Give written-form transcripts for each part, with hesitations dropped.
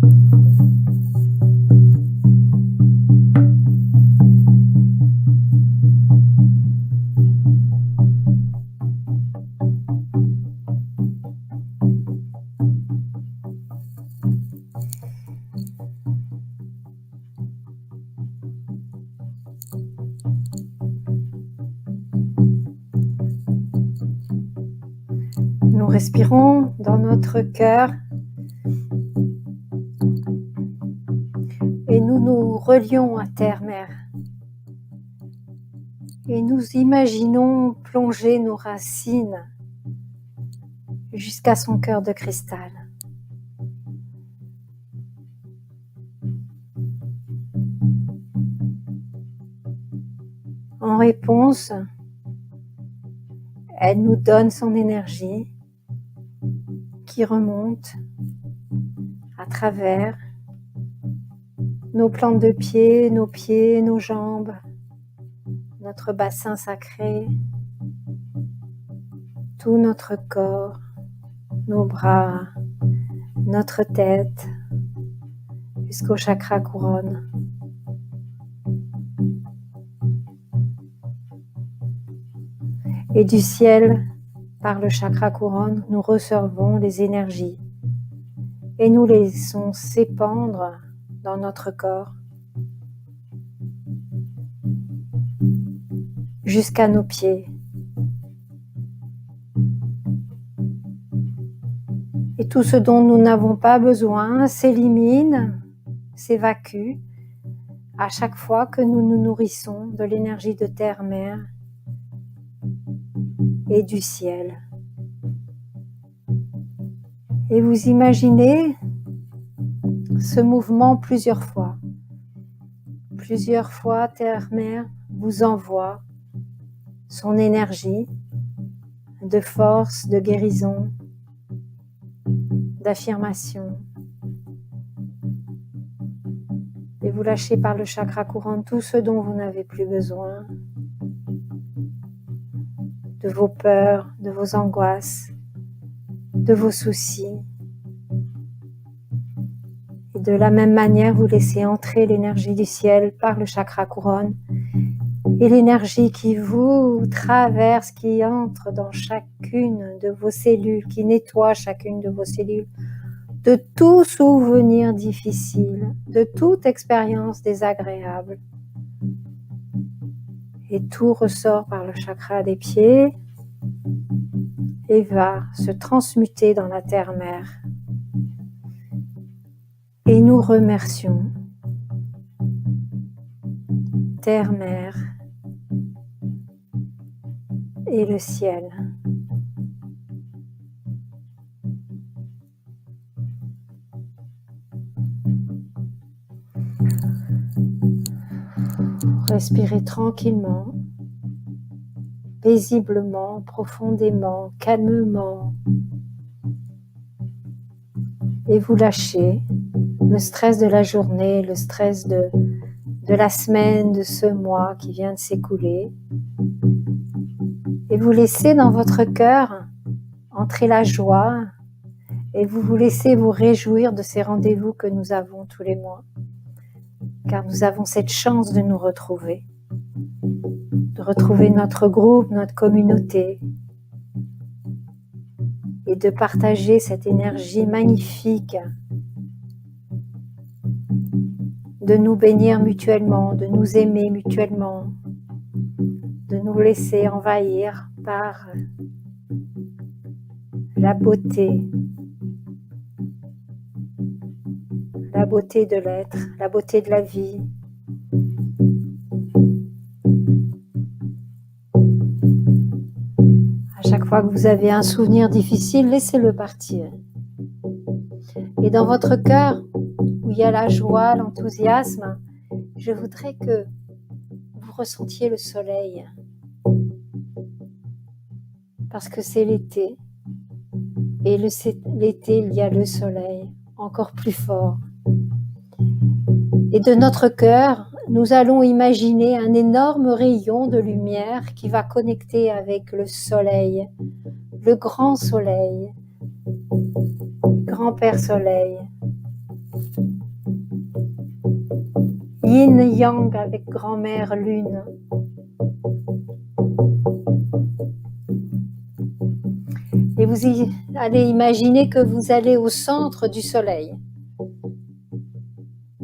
Nous respirons dans notre cœur et nous nous relions à Terre-Mère. Et nous imaginons plonger nos racines jusqu'à son cœur de cristal. En réponse, elle nous donne son énergie qui remonte à travers nos plantes de pieds, nos jambes, notre bassin sacré, tout notre corps, nos bras, notre tête, jusqu'au chakra couronne. Et du ciel, par le chakra couronne, nous recevons les énergies et nous les laissons s'épandre dans notre corps jusqu'à nos pieds. Et tout ce dont nous n'avons pas besoin s'élimine, s'évacue à chaque fois que nous nous nourrissons de l'énergie de Terre-Mère et du ciel. Et vous imaginez ce mouvement plusieurs fois. Plusieurs fois, Terre-Mère vous envoie son énergie de force, de guérison, d'affirmation. Et vous lâchez par le chakra couronne tout ce dont vous n'avez plus besoin, de vos peurs, de vos angoisses, de vos soucis. Et de la même manière, vous laissez entrer l'énergie du ciel par le chakra couronne et l'énergie qui vous traverse, qui entre dans chacune de vos cellules, qui nettoie chacune de vos cellules de tout souvenir difficile, de toute expérience désagréable. Et tout ressort par le chakra des pieds et va se transmuter dans la Terre-Mère. Et nous remercions Terre-Mère et le ciel. Respirez tranquillement, paisiblement, profondément, calmement. Et vous lâchez le stress de la journée, le stress de la semaine, de ce mois qui vient de s'écouler. Et vous laissez dans votre cœur entrer la joie et vous vous laissez vous réjouir de ces rendez-vous que nous avons tous les mois. Car nous avons cette chance de nous retrouver, de retrouver notre groupe, notre communauté et de partager cette énergie magnifique, de nous bénir mutuellement, de nous aimer mutuellement, de nous laisser envahir par la beauté de l'être, la beauté de la vie. À chaque fois que vous avez un souvenir difficile, laissez-le partir. Et dans votre cœur, où il y a la joie, l'enthousiasme, je voudrais que vous ressentiez le soleil. Parce que c'est l'été. Et l'été, il y a le soleil, encore plus fort. Et de notre cœur, nous allons imaginer un énorme rayon de lumière qui va connecter avec le soleil, le grand soleil, grand Père Soleil. yin-yang avec grand-mère lune. Et vous allez imaginer que vous allez au centre du soleil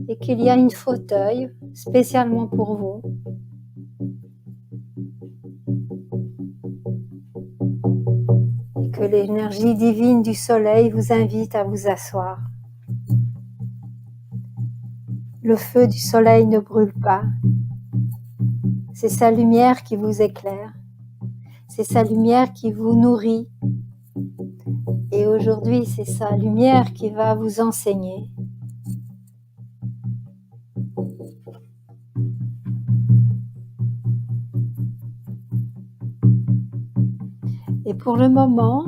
et qu'il y a un fauteuil spécialement pour vous. Et que l'énergie divine du soleil vous invite à vous asseoir. Le feu du soleil ne brûle pas. C'est sa lumière qui vous éclaire. C'est sa lumière qui vous nourrit. Et aujourd'hui, c'est sa lumière qui va vous enseigner. Et pour le moment,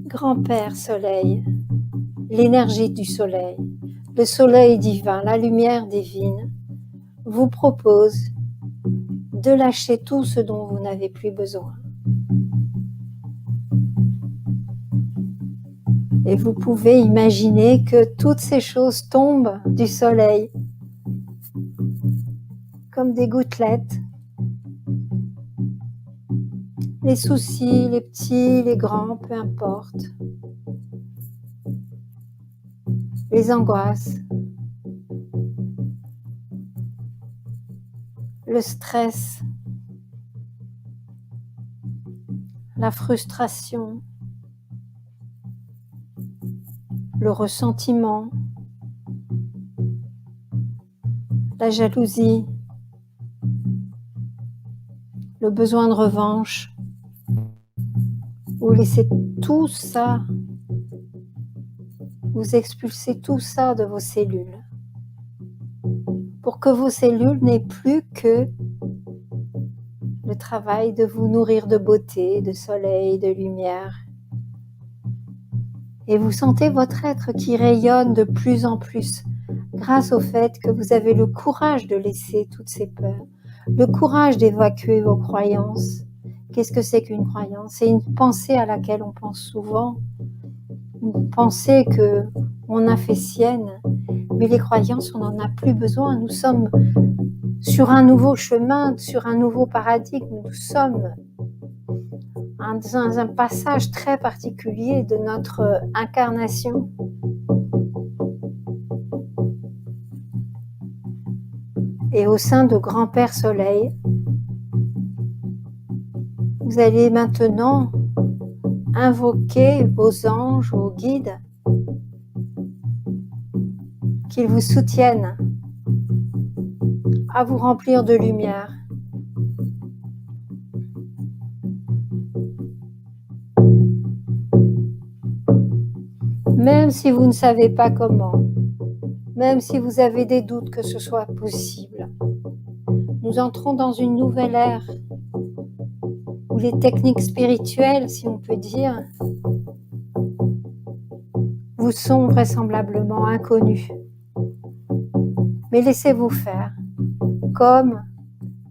Grand-Père Soleil, l'énergie du soleil, le soleil divin, la lumière divine, vous propose de lâcher tout ce dont vous n'avez plus besoin. Et vous pouvez imaginer que toutes ces choses tombent du soleil comme des gouttelettes. Les soucis, les petits, les grands, peu importe. Les angoisses, le stress, la frustration, le ressentiment, la jalousie, le besoin de revanche. Vous laissez tout ça, vous expulsez tout ça de vos cellules pour que vos cellules n'aient plus que le travail de vous nourrir de beauté, de soleil, de lumière. Et vous sentez votre être qui rayonne de plus en plus grâce au fait que vous avez le courage de laisser toutes ces peurs, le courage d'évacuer vos croyances. Qu'est-ce que c'est qu'une croyance? C'est une pensée à laquelle on pense souvent, une pensée qu'on a fait sienne, mais les croyances, on n'en a plus besoin. Nous sommes sur un nouveau chemin, sur un nouveau paradigme. Nous sommes dans un passage très particulier de notre incarnation. Et au sein de Grand-Père Soleil, vous allez maintenant invoquer vos anges, vos guides, qu'ils vous soutiennent à vous remplir de lumière. Même si vous ne savez pas comment, même si vous avez des doutes que ce soit possible, nous entrons dans une nouvelle ère où les techniques spirituelles, si on peut dire, vous sont vraisemblablement inconnues. Mais laissez-vous faire. Comme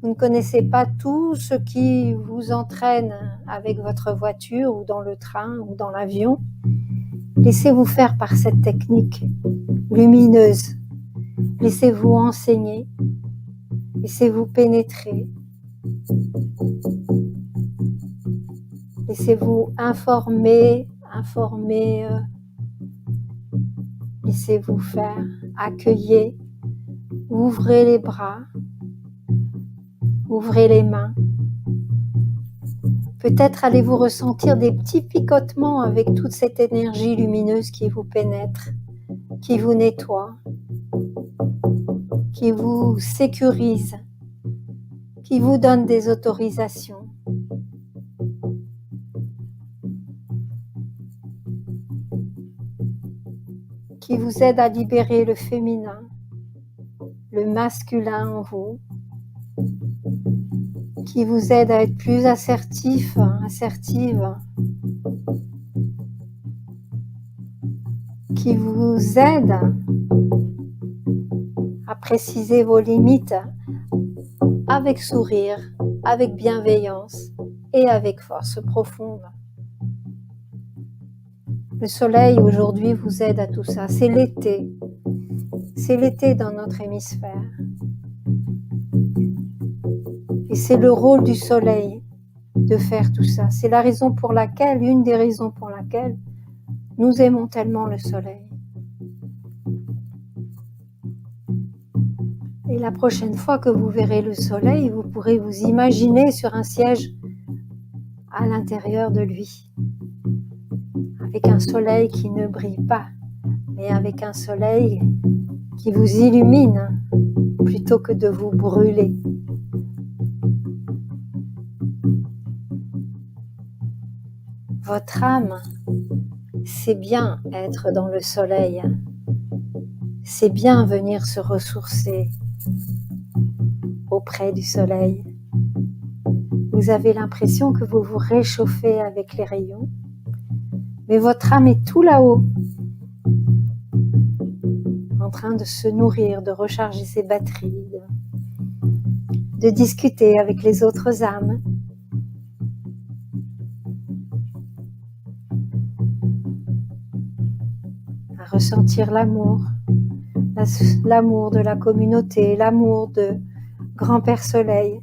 vous ne connaissez pas tout ce qui vous entraîne avec votre voiture ou dans le train ou dans l'avion, laissez-vous faire par cette technique lumineuse. Laissez-vous enseigner. Laissez-vous pénétrer. Laissez-vous informer. Laissez-vous faire. Accueillez. Ouvrez les bras. Ouvrez les mains. Peut-être allez-vous ressentir des petits picotements avec toute cette énergie lumineuse qui vous pénètre, qui vous nettoie, qui vous sécurise, qui vous donne des autorisations. Qui vous aide à libérer le féminin, le masculin en vous, qui vous aide à être plus assertif, assertive, qui vous aide à préciser vos limites avec sourire, avec bienveillance et avec force profonde. Le soleil aujourd'hui vous aide à tout ça. C'est l'été. C'est l'été dans notre hémisphère. Et c'est le rôle du soleil de faire tout ça. C'est la raison pour laquelle, une des raisons pour laquelle nous aimons tellement le soleil. Et la prochaine fois que vous verrez le soleil, vous pourrez vous imaginer sur un siège à l'intérieur de lui, avec un soleil qui ne brille pas, mais avec un soleil qui vous illumine plutôt que de vous brûler. Votre âme, c'est bien être dans le soleil, c'est bien venir se ressourcer auprès du soleil. Vous avez l'impression que vous vous réchauffez avec les rayons, mais votre âme est tout là-haut, en train de se nourrir, de recharger ses batteries, de discuter avec les autres âmes. À ressentir l'amour de la communauté, l'amour de Grand-Père Soleil.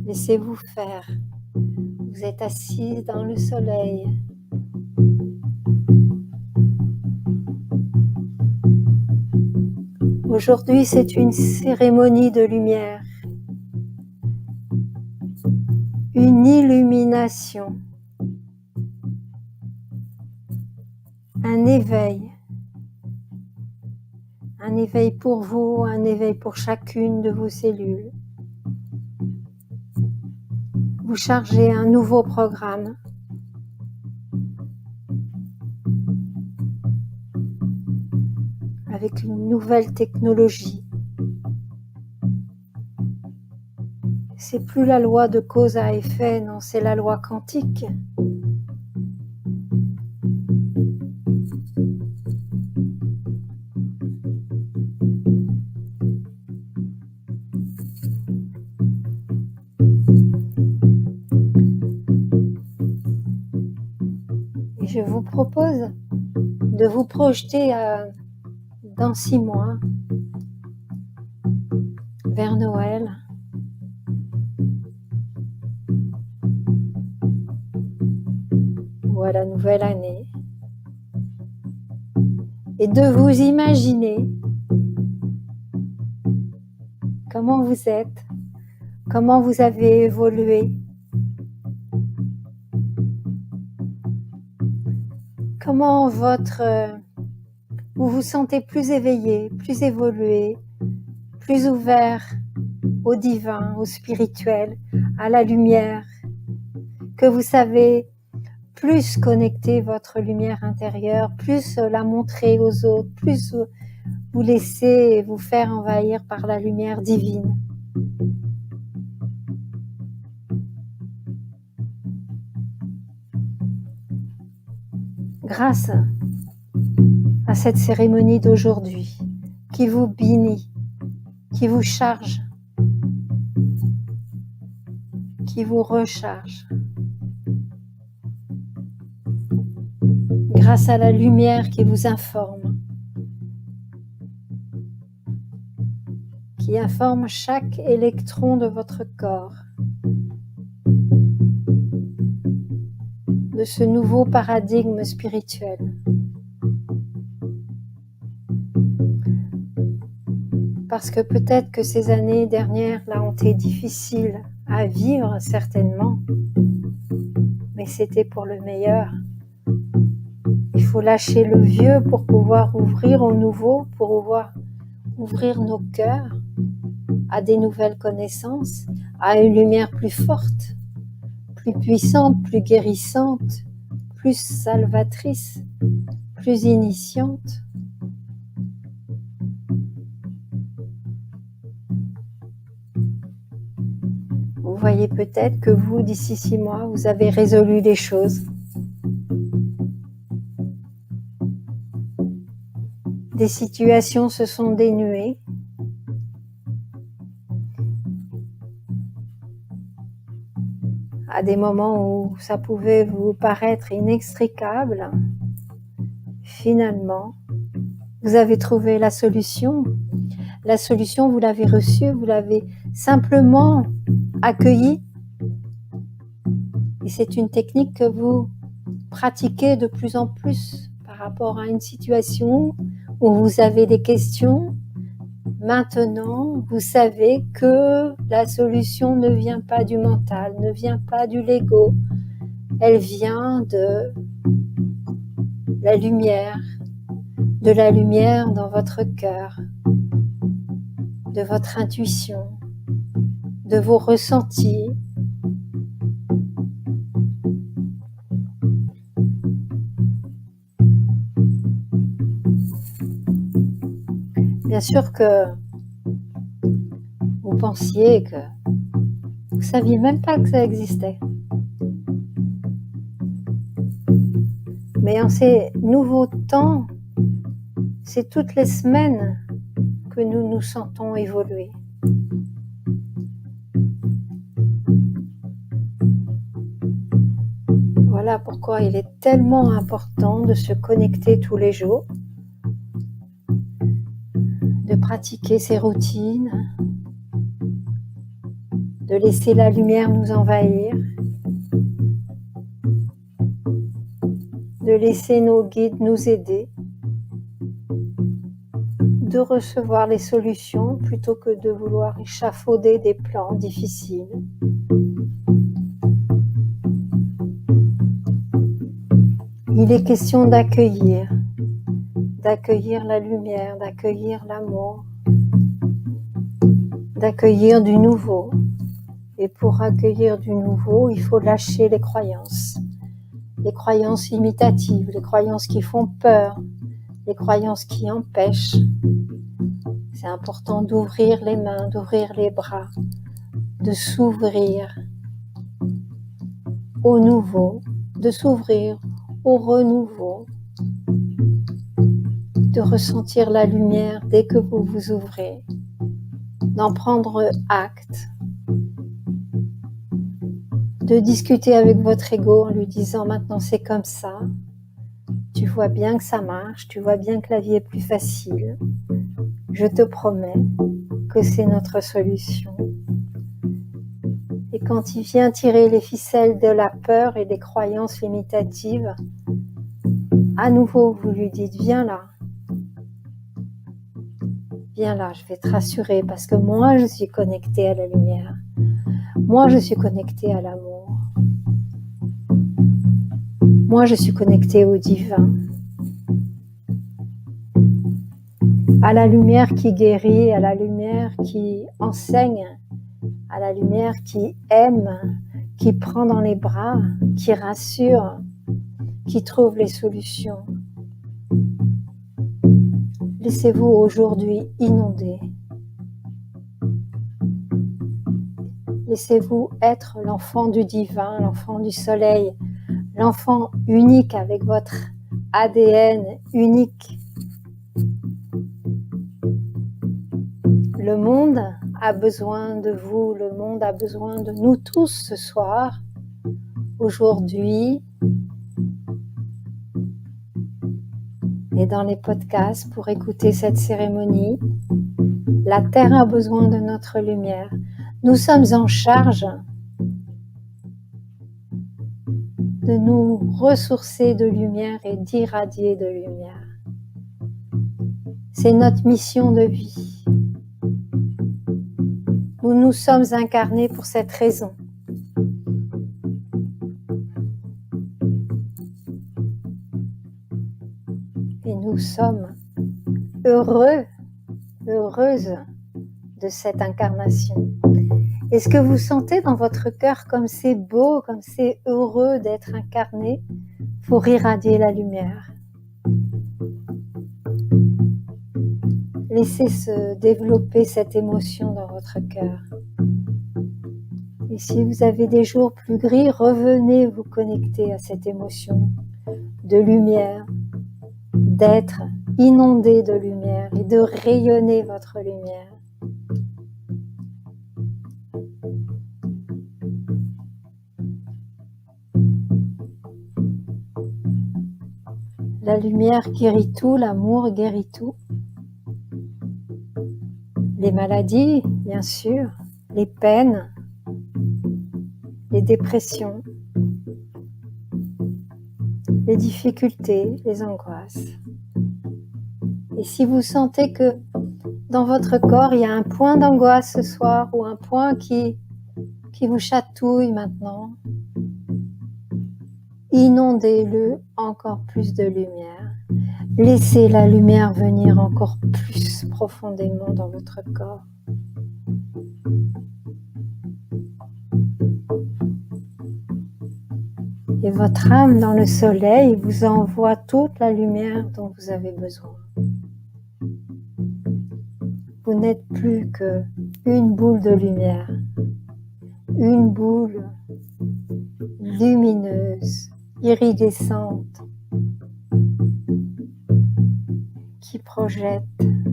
Laissez-vous faire. Vous êtes assis dans le soleil. Aujourd'hui, c'est une cérémonie de lumière, une illumination, un éveil pour vous, un éveil pour chacune de vos cellules. Vous chargez un nouveau programme. Avec une nouvelle technologie. C'est plus la loi de cause à effet, non, c'est la loi quantique. Et je vous propose de vous projeter dans 6 mois, vers Noël, ou à la nouvelle année, et de vous imaginer comment vous êtes, comment vous avez évolué, comment vous vous sentez plus éveillé, plus évolué, plus ouvert au divin, au spirituel, à la lumière, que vous savez plus connecter votre lumière intérieure, plus la montrer aux autres, plus vous laisser vous faire envahir par la lumière divine. Grâce à cette cérémonie d'aujourd'hui qui vous bénit, qui vous charge, qui vous recharge. Grâce à la lumière qui vous informe, qui informe chaque électron de votre corps de ce nouveau paradigme spirituel. Parce que peut-être que ces années dernières là ont été difficiles à vivre, certainement, mais c'était pour le meilleur. Il faut lâcher le vieux pour pouvoir ouvrir au nouveau, pour pouvoir ouvrir nos cœurs à des nouvelles connaissances, à une lumière plus forte, plus puissante, plus guérissante, plus salvatrice, plus initiante. Vous voyez peut-être que vous, d'ici 6 mois, vous avez résolu les choses. Des situations se sont dénuées. à des moments où ça pouvait vous paraître inextricable, finalement, vous avez trouvé la solution. La solution, vous l'avez reçue, vous l'avez simplement accueillie. Et c'est une technique que vous pratiquez de plus en plus par rapport à une situation où vous avez des questions. Maintenant, vous savez que la solution ne vient pas du mental, ne vient pas du l'ego. Elle vient de la lumière dans votre cœur, de votre intuition, de vos ressentis. Bien sûr que vous pensiez que vous ne saviez même pas que ça existait. Mais en ces nouveaux temps, c'est toutes les semaines que nous nous sentons évoluer. Voilà pourquoi il est tellement important de se connecter tous les jours, de pratiquer ces routines, de laisser la lumière nous envahir, de laisser nos guides nous aider, de recevoir les solutions plutôt que de vouloir échafauder des plans difficiles. Il est question d'accueillir la lumière, d'accueillir l'amour, d'accueillir du nouveau. Et pour accueillir du nouveau, il faut lâcher les croyances imitatives, les croyances qui font peur, les croyances qui empêchent. C'est important d'ouvrir les mains, d'ouvrir les bras, de s'ouvrir au nouveau, de s'ouvrir au renouveau, de ressentir la lumière dès que vous vous ouvrez, d'en prendre acte, de discuter avec votre ego en lui disant maintenant c'est comme ça, tu vois bien que ça marche, tu vois bien que la vie est plus facile, je te promets que c'est notre solution. Et quand il vient tirer les ficelles de la peur et des croyances limitatives, à nouveau vous lui dites viens là, je vais te rassurer parce que moi je suis connectée à la lumière, moi je suis connectée à l'amour, moi je suis connectée au divin, à la lumière qui guérit, à la lumière qui enseigne, à la lumière qui aime, qui prend dans les bras, qui rassure, qui trouve les solutions. Laissez-vous aujourd'hui inonder. Laissez-vous être l'enfant du divin, l'enfant du soleil, l'enfant unique avec votre ADN unique. Le monde a besoin de vous, le monde a besoin de nous tous ce soir, aujourd'hui, et dans les podcasts pour écouter cette cérémonie. La Terre a besoin de notre lumière. Nous sommes en charge de nous ressourcer de lumière et d'irradier de lumière. C'est notre mission de vie. Nous nous sommes incarnés pour cette raison. Et nous sommes heureuses de cette incarnation. Est-ce que vous sentez dans votre cœur comme c'est beau, comme c'est heureux d'être incarné pour irradier la lumière? Laissez se développer cette émotion dans votre cœur. Et si vous avez des jours plus gris, revenez vous connecter à cette émotion de lumière, d'être inondé de lumière et de rayonner votre lumière. La lumière guérit tout, l'amour guérit tout. Les maladies, bien sûr, les peines, les dépressions, les difficultés, les angoisses. Et si vous sentez que dans votre corps, il y a un point d'angoisse ce soir ou un point qui vous chatouille maintenant, inondez-le encore plus de lumière. Laissez la lumière venir encore plus profondément dans votre corps. Et votre âme dans le soleil vous envoie toute la lumière dont vous avez besoin. Vous n'êtes plus qu'une boule de lumière, une boule lumineuse, iridescente, qui projette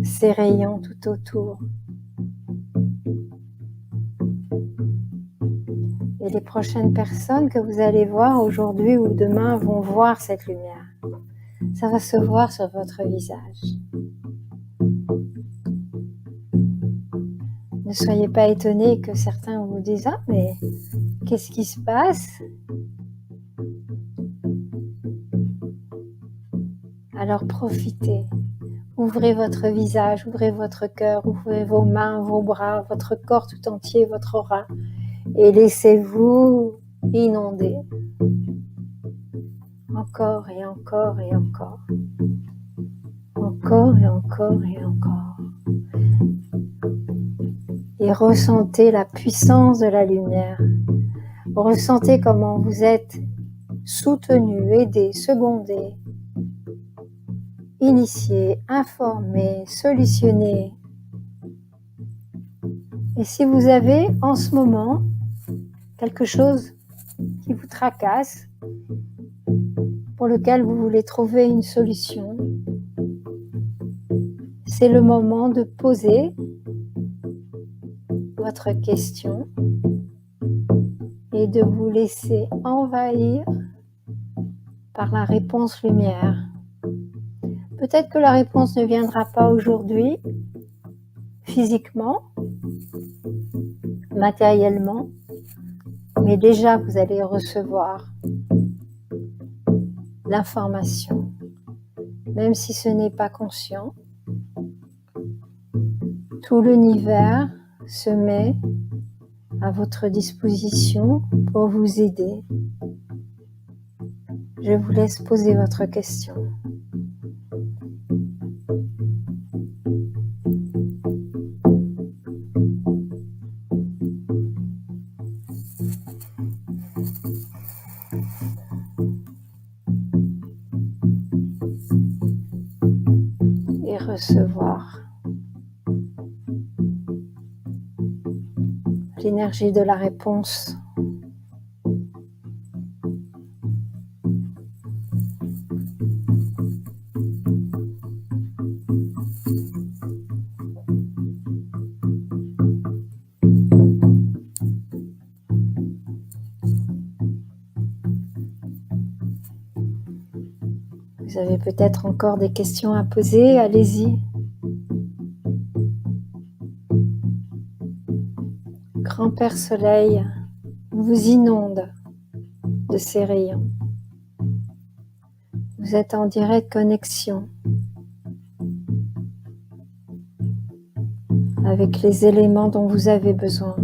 ses rayons tout autour. Et les prochaines personnes que vous allez voir aujourd'hui ou demain vont voir cette lumière. Ça va se voir sur votre visage. Ne soyez pas étonnés que certains vous disent « Ah, mais qu'est-ce qui se passe ?» Alors profitez. Ouvrez votre visage, ouvrez votre cœur, ouvrez vos mains, vos bras, votre corps tout entier, votre aura. Et laissez-vous inonder. Encore et encore et encore. Encore et encore et encore. Et ressentez la puissance de la lumière. Ressentez comment vous êtes soutenu, aidé, secondé, initié, informé, solutionné. Et si vous avez en ce moment quelque chose qui vous tracasse, pour lequel vous voulez trouver une solution, c'est le moment de poser votre question et de vous laisser envahir par la réponse lumière. Peut-être que la réponse ne viendra pas aujourd'hui, physiquement, matériellement, mais déjà vous allez recevoir l'information, même si ce n'est pas conscient. Tout l'univers se met à votre disposition pour vous aider. Je vous laisse poser votre question. Et recevoir l'énergie de la réponse. Vous avez peut-être encore des questions à poser, allez-y. Grand Père Soleil vous inonde de ses rayons. Vous êtes en directe connexion avec les éléments dont vous avez besoin.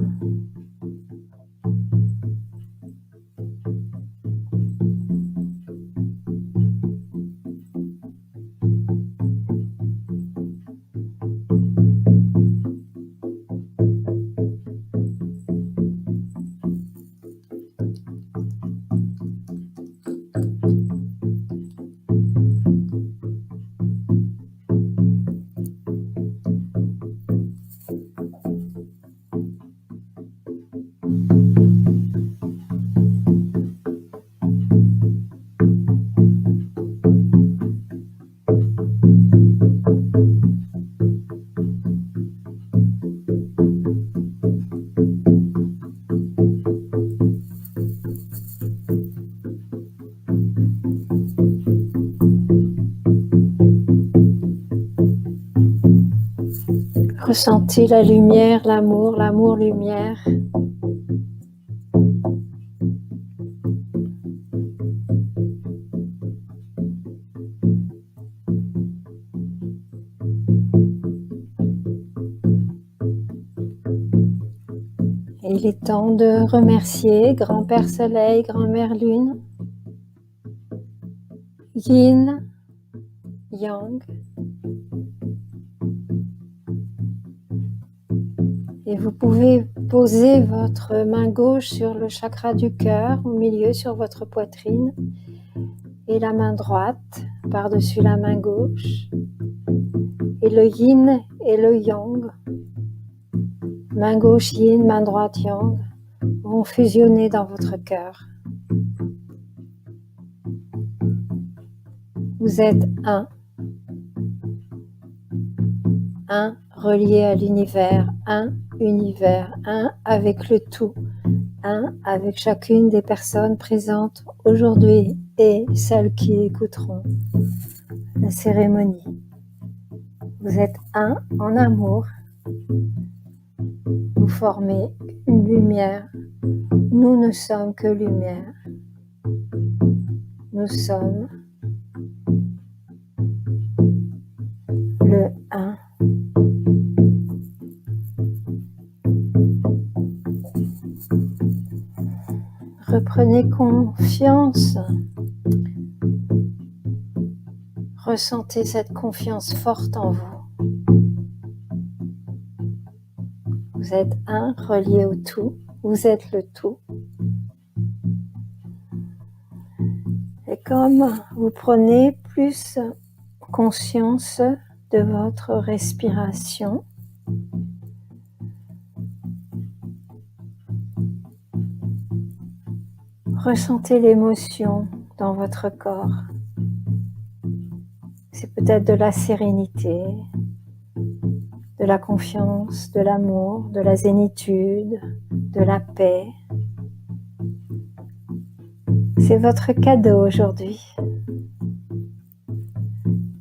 Ressentez la lumière, l'amour, l'amour-lumière. Et il est temps de remercier Grand-Père Soleil, Grand-Mère Lune, Yin, Yang. Et vous pouvez poser votre main gauche sur le chakra du cœur, au milieu sur votre poitrine, et la main droite par-dessus la main gauche. Et le yin et le yang, main gauche yin, main droite yang, vont fusionner dans votre cœur. Vous êtes un relié à l'univers, un univers, un avec le tout, un avec chacune des personnes présentes aujourd'hui et celles qui écouteront la cérémonie. Vous êtes un en amour, vous formez une lumière, nous ne sommes que lumière, nous sommes le un. Reprenez confiance. Ressentez cette confiance forte en vous. Vous êtes un relié au tout. Vous êtes le tout. Et comme vous prenez plus conscience de votre respiration, ressentez l'émotion dans votre corps. C'est peut-être de la sérénité, de la confiance, de l'amour, de la zénitude, de la paix. C'est votre cadeau aujourd'hui.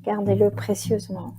Gardez-le précieusement.